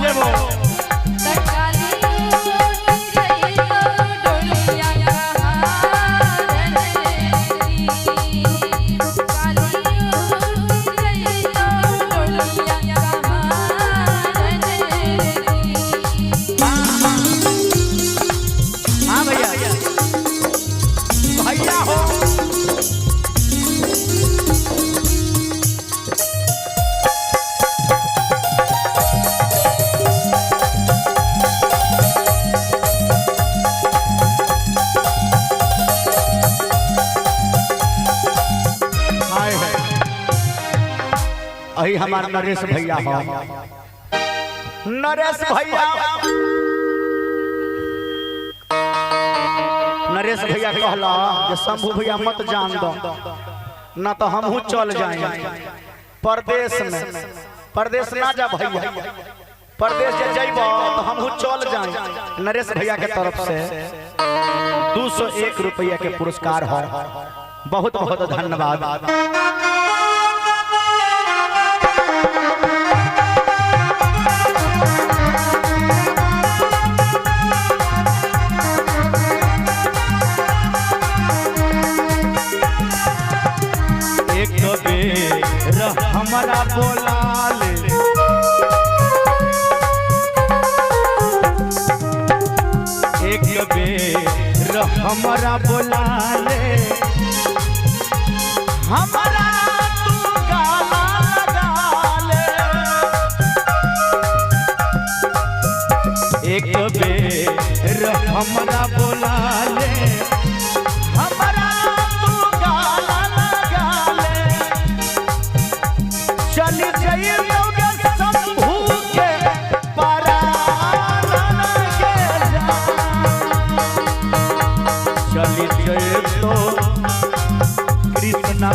लेबो अही हमार नरेश भैया हो नरेश भैया नरेश भैया कहला जे शंभू भैया मत जान दो ना तो हमहू चल जाएंगे परदेश में परदेश ना जा भैया परदेश जे जइबो तो हमहू चल जाएंगे नरेश भैया के तरफ से 201 रुपया के पुरस्कार हो बहुत बहुत धन्यवाद। हमारा बोला ले एक बेर हमारा बोला ले हमारा तू गाना लगा ले एक बेर हमारा बोला ले हमारा तू गाना लगा ले चली जाइए शंभू के परान के चली जाए तो कृष्णा